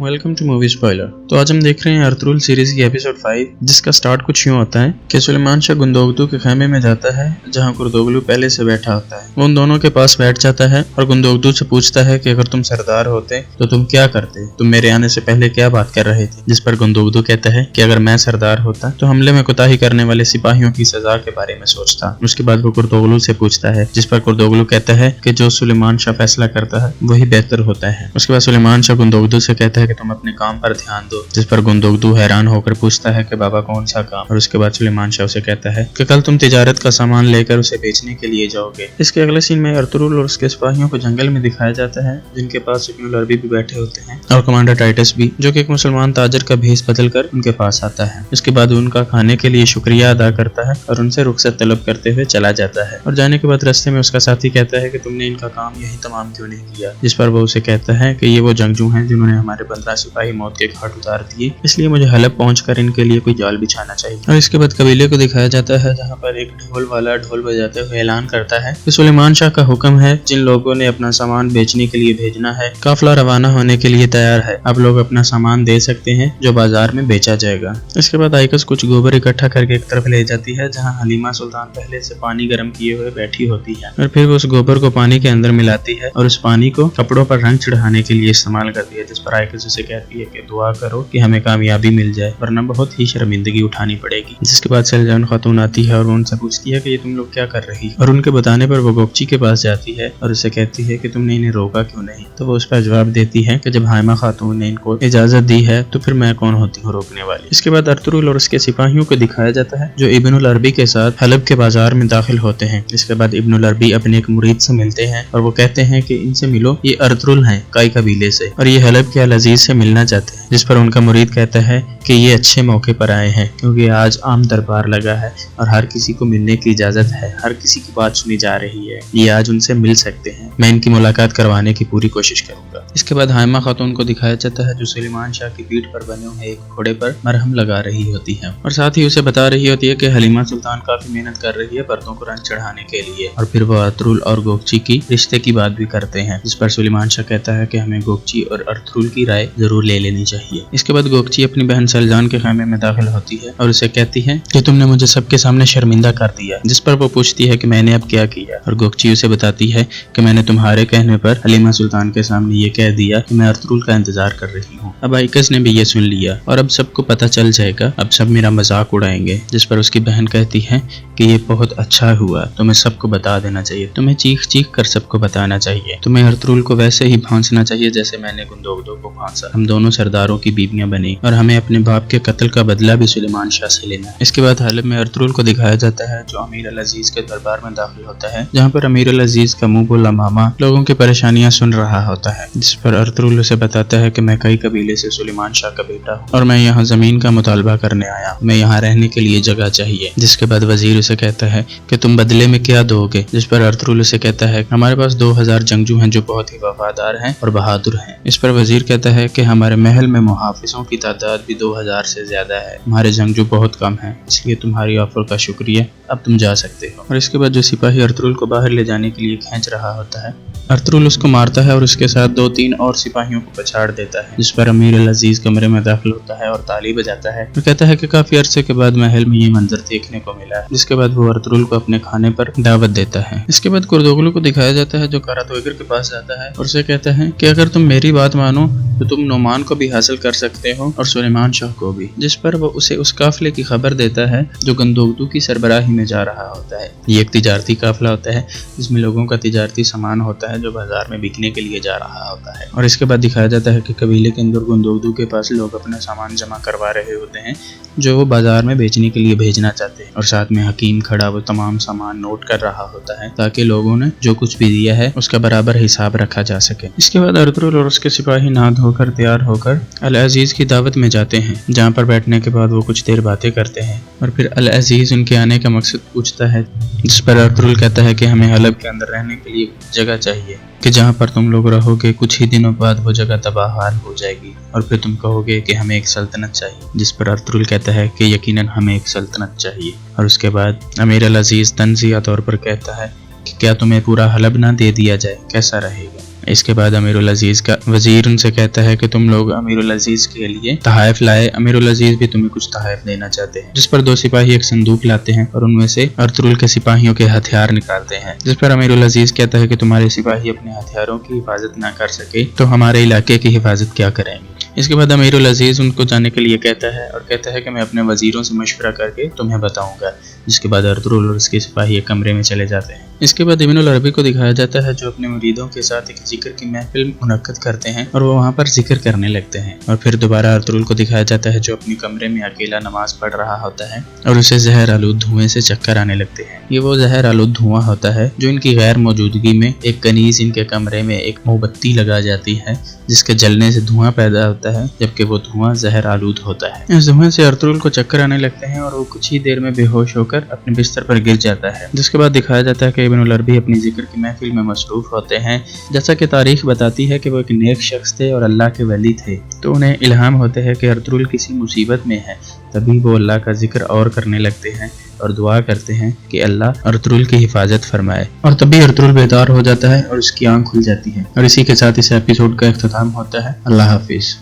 Welcome two movie spoiler. तो आज हम देख रहे हैं अर्तुरुल सीरीज की एपिसोड 5, जिसका स्टार्ट कुछ यूं होता है कि सुलेमान शाह गुंदोगदू के खेमे में जाता है जहां कुर्दोगलू पहले से बैठा होता है। वो उन दोनों के पास बैठ जाता है और गुंदोगदू से पूछता है कि अगर तुम सरदार होते तो तुम क्या करते, तुम मेरे आने से पहले क्या बात कर रहे थे। जिस पर गुंदोगदू कहता है कि अगर मैं सरदार होता तो हमले में कोताही करने वाले सिपाहियों की सजा के बारे में सोचता। उसके बाद वो कुर्दोगलू से पूछता है, जिस पर कुर्दोगलू कहता है कि जो सुलेमान शाह फैसला करता है वही बेहतर होता है। उसके बाद सुलेमान शाह गुंदोगदू से कहता है कि तुम अपने काम पर ध्यान दो। जिस पर गुंदोगदू हैरान होकर पूछता है कि बाबा कौन सा काम। और उसके बाद सुलेमान शाह उसे कहता है कि कल तुम तिजारत का सामान लेकर उसे बेचने के लिए जाओगे। इसके अगले सीन में अर्तुरुल और उसके सिपाहियों को जंगल में दिखाया जाता है, जिनके पास इब्नुल अरबी भी बैठे होते हैं और कमांडर टाइटस भी, जो कि एक मुसलमान ताजर का भेष बदलकर उनके पास आता है। उसके बाद उनका खाने के लिए शुक्रिया अदा करता है और उनसे रुखसत तलब करते हुए चला जाता है। और जाने के बाद रास्ते में उसका साथी कहता है कि तुमने इनका काम यही तमाम क्यों नहीं किया। जिस पर वो उसे कहता है कि ये वो जंगजू हैं जिन्होंने हमारे 15 सिपाही मौत के घाट उतार दिए, इसलिए मुझे हलब पहुंचकर इनके लिए कोई जाल बिछाना चाहिए। और इसके बाद कबीले को दिखाया जाता है, जहां पर एक ढोल वाला ढोल बजाते हुए ऐलान करता है कि सुलेमान शाह का हुक्म है, जिन लोगों ने अपना सामान बेचने के लिए भेजना है काफिला रवाना होने के लिए तैयार है। अब लोग अपना सामान दे सकते हैं जो बाजार में बेचा जाएगा। इसके बाद आइकस कुछ गोबर इकट्ठा करके एक तरफ ले जाती है, जहाँ हलीमा सुल्तान पहले से पानी गर्म किए हुए बैठी होती है और फिर वो उस गोबर को पानी के अंदर मिलाती है और उस पानी को कपड़ों पर रंग चढ़ाने के लिए इस्तेमाल करती है। जिस पर आइकस उसे कहती है कि दुआ करो कि हमें कामयाबी मिल जाए, वरना बहुत ही शर्मिंदगी उठानी पड़ेगी। जिसके बाद सलजान खातून आती है और वो उनसे पूछती है कि ये तुम लोग क्या कर रही, और उनके बताने पर वो गोकची के पास जाती है और उसे कहती है कि तुमने इन्हें रोका क्यों नहीं। तो वो उस पर जवाब देती है कि जब हाइमा खातून ने इनको इजाजत दी है तो फिर मैं कौन होती हूँ रोकने वाली। इसके बाद अर्तुरुल और उसके सिपाहियों को दिखाया जाता है जो इब्नुल अरबी के साथ हलब के बाजार में दाखिल होते हैं। इसके बाद इब्नुल अरबी अपने एक मुरीद से मिलते हैं और वो कहते हैं कि इनसे मिलो, ये अर्तुरुल हैं काई कबीले से और ये हलब के अल अजीज से मिलना चाहते हैं। जिस पर उनका मुरीद कहता है कि ये अच्छे मौके पर आए हैं, क्योंकि आज आम दरबार लगा है और हर किसी को मिलने की इजाजत है, हर किसी की बात सुनी जा रही है, ये आज उनसे मिल सकते हैं, मैं इनकी मुलाकात करवाने की पूरी कोशिश करूंगा। इसके बाद हाइमा खातून को दिखाया जाता है जो सुलेमान शाह की पीठ पर बने हुए एक घोड़े पर मरहम लगा रही होती है और साथ ही उसे बता रही होती है कि हलीमा सुल्तान काफी मेहनत कर रही है पर्दों को रंग चढ़ाने के लिए। और फिर वो अर्तुरुल और गोकची की रिश्ते की बात भी करते हैं, जिस पर सुलेमान शाह कहता है कि हमें गोकची और अर्तुरुल की राय जरूर ले लेनी चाहिए। इसके बाद गोकची अपनी बहन सलजान के खेमे में दाखिल होती है और उसे कहती है कि तुमने मुझे सबके सामने शर्मिंदा कर दिया। जिस पर वो पूछती है कि मैंने अब क्या किया, और गोकची उसे बताती है कि मैंने तुम्हारे कहने पर हलीमा सुल्तान के सामने ये कह दिया कि मैं अर्तुरुल का इंतजार कर रही हूँ। अब आइकस ने भी ये सुन लिया और अब सबको पता चल जाएगा, अब सब मेरा मजाक उड़ाएंगे। जिस पर उसकी बहन कहती है कि ये बहुत अच्छा हुआ, तुम्हें सबको बता देना चाहिए, तुम्हें चीख चीख कर सबको बताना चाहिए, तुम्हें अर्तुरुल को वैसे ही फांसना चाहिए जैसे मैंने गुंदोगदू को फांसा। हम दोनों सरदारों की बीवियां बनी और हमें अपने बाप के कत्ल का बदला भी सुलेमान शाह से लेना है। इसके बाद हलब में अर्तुरुल को दिखाया जाता है जो अमीर अल अजीज के दरबार में दाखिल होता है, जहाँ पर अमीर अल अजीज का मुंह बोला मामा लोगों की परेशानियां सुन रहा होता है। जिस पर अर्तुरुल उसे बताता है कि मैं कई कबीले से सुलेमान शाह का बेटा हूँ और मैं यहाँ जमीन का मुतालबा करने आया, मैं यहाँ रहने के लिए जगह चाहिए। जिसके बाद वजीर उसे कहता है कि तुम बदले में क्या दोगे। जिस पर अर्तुरुल उसे कहता है हमारे पास 2000 जंगजू हैं जो बहुत ही वफादार हैं और बहादुर हैं। इस पर वजीर कहता है कि हमारे महल में मुहाफिजों की तादाद भी 2000 से ज्यादा है, हमारे जंगजू बहुत कम हैं, इसलिए तुम्हारी ऑफर का शुक्रिया, अब तुम जा सकते हो। और इसके बाद जो सिपाही अर्तुरुल को बाहर ले जाने के लिए खींच रहा होता है, अर्तुरुल उसको मारता है और उसके साथ 2-3 और सिपाहियों को पछाड़ देता है। जिस पर अमीर अल अजीज कमरे में दाखिल होता है और ताली बजाता है और कहता है कि काफी अरसे के बाद महल में ये मंजर देखने को मिला है। जिसके बाद वो अर्तुरुल को अपने खाने पर दावत देता है। इसके बाद कुर्दोगलू को दिखाया जाता है जो कारातोइगर के पास जाता है और उसे कहता है कि अगर तुम मेरी बात मानो तो तुम नोमान को भी हासिल कर सकते हो और सुलेमान शाह को भी। जिस पर वो उसे उस काफिले की खबर देता है जो गुंदोगदू की सरबराही में जा रहा होता है। ये एक तिजारती काफिला होता है जिसमें लोगों का तिजारती सामान होता है जो बाजार में बिकने के लिए जा रहा होता है। और इसके बाद दिखाया जाता है कि कबीले के अंदर गुंदोगदू के पास लोग अपना सामान जमा करवा रहे होते हैं जो वो बाजार में बेचने के लिए भेजना चाहते हैं और साथ में हकीम खड़ा वो तमाम सामान नोट कर रहा होता है ताकि लोगों ने जो कुछ भी दिया है उसका बराबर हिसाब रखा जा सके। इसके बाद अर्तुरुल और उसके सिपाही नहा धोकर तैयार होकर अल अजीज की दावत में जाते हैं, जहाँ पर बैठने के बाद वो कुछ देर बातें करते हैं और फिर अल अजीज उनके आने का मकसद पूछता है। जिस पर अर्तुरुल कहता है कि हमें हलब के अंदर रहने के लिए जगह चाहिए, कि जहाँ पर तुम लोग रहोगे कुछ ही दिनों बाद वो जगह तबाहार हो जाएगी और फिर तुम कहोगे कि हमें एक सल्तनत चाहिए। जिस पर अर्तुरुल कहता है कि यकीनन हमें एक सल्तनत चाहिए। और उसके बाद अमीर अल अजीज तंज़िया तौर पर कहता है कि क्या तुम्हें पूरा हलब ना दे दिया जाए, कैसा रहेगा। اس کے بعد امیر العزیز کا وزیر ان سے کہتا ہے کہ تم لوگ امیر العزیز کے لیے تحائف لائے، امیر العزیز بھی تمہیں کچھ تحائف دینا چاہتے ہیں، جس پر دو سپاہی ایک صندوق لاتے ہیں اور ان میں سے ارطغرل کے سپاہیوں کے ہتھیار نکالتے ہیں، جس پر امیر العزیز کہتا ہے کہ تمہارے سپاہی اپنے ہتھیاروں کی حفاظت نہ کر سکے تو ہمارے علاقے کی حفاظت کیا کریں گے۔ اس کے بعد امیر العزیز ان کو جانے کے لیے کہتا ہے اور کہتا ہے کہ میں اپنے وزیروں سے مشورہ کر کے تمہیں بتاؤں گا، جس کے بعد ارطغرل اور اس کے سپاہی ایک کمرے میں چلے جاتے ہیں۔ اس کے بعد ابن العربی کو دکھایا جاتا ہے جو اپنے مریدوں کے ساتھ ایک ذکر کی محفل منعقد کرتے ہیں اور وہ وہاں پر ذکر کرنے لگتے ہیں، اور پھر دوبارہ ارطغرل کو دکھایا جاتا ہے جو اپنے کمرے میں اکیلا نماز پڑھ رہا ہوتا ہے اور اسے زہر آلود دھوئیں سے چکر آنے لگتے ہیں۔ یہ وہ زہر آلود دھواں ہوتا ہے جو ان کی غیر موجودگی میں ایک کنیز ان کے کمرے میں ایک موم بتی لگا جاتی ہے، جس کے جلنے سے دھواں پیدا ہوتا ہے، جبکہ وہ دھواں زہر آلود ہوتا ہے۔ اس دھوئیں سے ارطغرل کو چکر آنے لگتے ہیں اور وہ کچھ ہی دیر میں بے ہوش ہو کر اپنے بستر پر گر جاتا ہے، جس کے بعد دکھایا جاتا ہے کہ ابن العربی اپنی ذکر کی محفل میں مصروف ہوتے ہیں۔ جیسا کہ تاریخ بتاتی ہے کہ وہ ایک نیک شخص تھے اور اللہ کے ولی تھے، تو انہیں الہام ہوتے ہے کہ ارطغرل کسی مصیبت میں ہے، تبھی وہ اللہ کا ذکر اور کرنے لگتے ہیں اور دعا کرتے ہیں کہ اللہ ارطغرل کی حفاظت فرمائے، اور تبھی ارطغرل بیدار ہو جاتا ہے اور اس کی آنکھ کھل جاتی ہے۔ اور اسی کے ساتھ اس ایپیسوڈ کا اختتام ہوتا ہے۔ اللہ حافظ۔